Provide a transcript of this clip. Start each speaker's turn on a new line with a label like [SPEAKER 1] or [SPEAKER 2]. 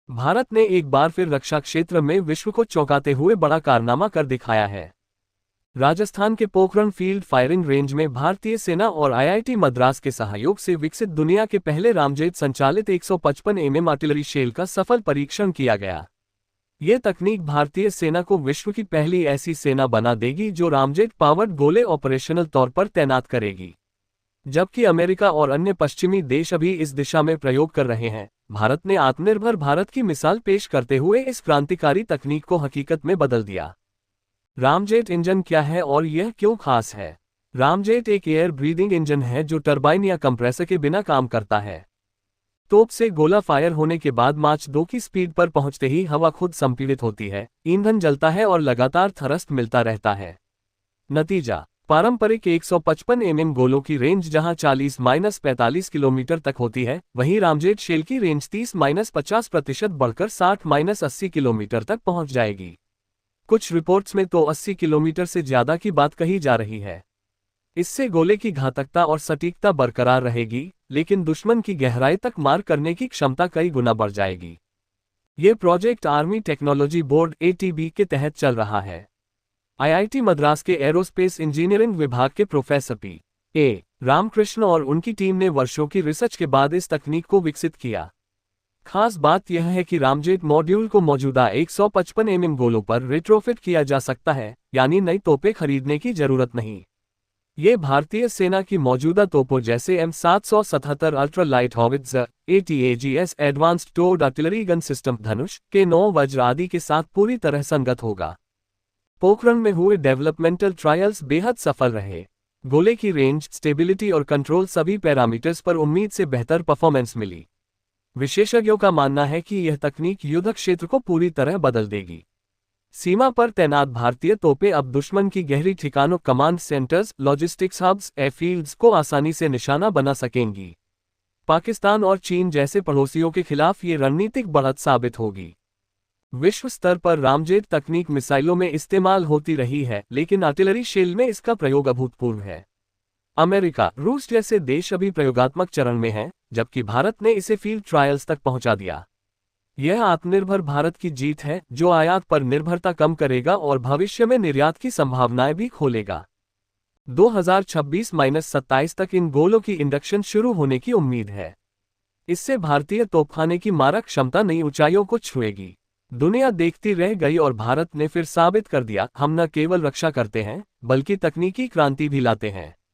[SPEAKER 1] भारत ने एक बार फिर रक्षा क्षेत्र में विश्व को चौंकाते हुए बड़ा कारनामा कर दिखाया है। राजस्थान के पोखरण फील्ड फायरिंग रेंज में भारतीय सेना और आईआईटी मद्रास के सहयोग से विकसित दुनिया के पहले रामजेट संचालित 155 mm आर्टिलरी शेल का सफल परीक्षण किया गया। ये तकनीक भारतीय सेना को विश्व की पहली ऐसी सेना बना देगी जो रामजेट पावर्ड गोले ऑपरेशनल तौर पर तैनात करेगी। जबकि अमेरिका और अन्य पश्चिमी देश अभी इस दिशा में प्रयोग कर रहे हैं, भारत ने आत्मनिर्भर भारत की मिसाल पेश करते हुए इस क्रांतिकारी तकनीक को हकीकत में बदल दिया। रामजेट इंजन क्या है और यह क्यों खास है? रामजेट एक एयर ब्रीदिंग इंजन है जो टरबाइन या कंप्रेसर के बिना काम करता है। तोप से गोला फायर होने के बाद माच 2 की स्पीड पर पहुंचते ही हवा खुद संपीड़ित होती है, ईंधन जलता है और लगातार थ्रस्ट मिलता रहता है। नतीजा: पारंपरिक 155 mm गोलों की रेंज जहां 40-45 किलोमीटर तक होती है, वहीं रामजेट शेल की रेंज 30-50% बढ़कर 60-80 किलोमीटर तक पहुंच जाएगी। कुछ रिपोर्ट्स में तो 80 किलोमीटर से ज्यादा की बात कही जा रही है। इससे गोले की घातकता और सटीकता बरकरार रहेगी, लेकिन दुश्मन की गहराई तक मार करने की क्षमता कई गुना बढ़ जाएगी। ये project army technology board (ATB) के तहत चल रहा है। आईआईटी मद्रास के एरोस्पेस इंजीनियरिंग विभाग के प्रोफेसर P.A. रामकृष्ण और उनकी टीम ने वर्षों की रिसर्च के बाद इस तकनीक को विकसित किया। खास बात यह है कि रामजेट मॉड्यूल को मौजूदा 155 mm गोलों पर रिट्रोफिट किया जा सकता है, यानी नई तोपें खरीदने की जरूरत नहीं। ये भारतीय सेना की मौजूदा तोपों जैसे M777 ultra light howitzer, ATAGS advanced टोर्ड आर्टिलरी गन सिस्टम धनुष के 9 वज्र आदि के साथ पूरी तरह संगत होगा। पोखरण में हुए डेवलपमेंटल ट्रायल्स बेहद सफल रहे। गोले की रेंज, स्टेबिलिटी और कंट्रोल सभी पैरामीटर्स पर उम्मीद से बेहतर परफॉर्मेंस मिली। विशेषज्ञों का मानना है कि यह तकनीक युद्ध क्षेत्र को पूरी तरह बदल देगी। सीमा पर तैनात भारतीय तोपें अब दुश्मन की गहरी ठिकानों, command centres, logistics hubs, airfields को आसानी से निशाना बना सकेंगी। पाकिस्तान और चीन जैसे पड़ोसियों के खिलाफ ये रणनीतिक बढ़त साबित होगी। विश्व स्तर पर रामजेट तकनीक मिसाइलों में इस्तेमाल होती रही है, लेकिन आर्टिलरी शेल में इसका प्रयोग अभूतपूर्व है। अमेरिका, रूस जैसे देश अभी प्रयोगात्मक चरण में हैं, जबकि भारत ने इसे फील्ड ट्रायल्स तक पहुंचा दिया। यह आत्मनिर्भर भारत की जीत है, जो आयात पर निर्भरता कम करेगा और भविष्य में निर्यात की संभावनाएं भी खोलेगा। 2026-27 तक इन गोलों की इंडक्शन शुरू होने की उम्मीद है। इससे भारतीय तोपखाने की मारक क्षमता नई ऊंचाइयों को छुएगी। दुनिया देखती रह गई और भारत ने फिर साबित कर दिया, हम न केवल रक्षा करते हैं, बल्कि तकनीकी क्रांति भी लाते हैं।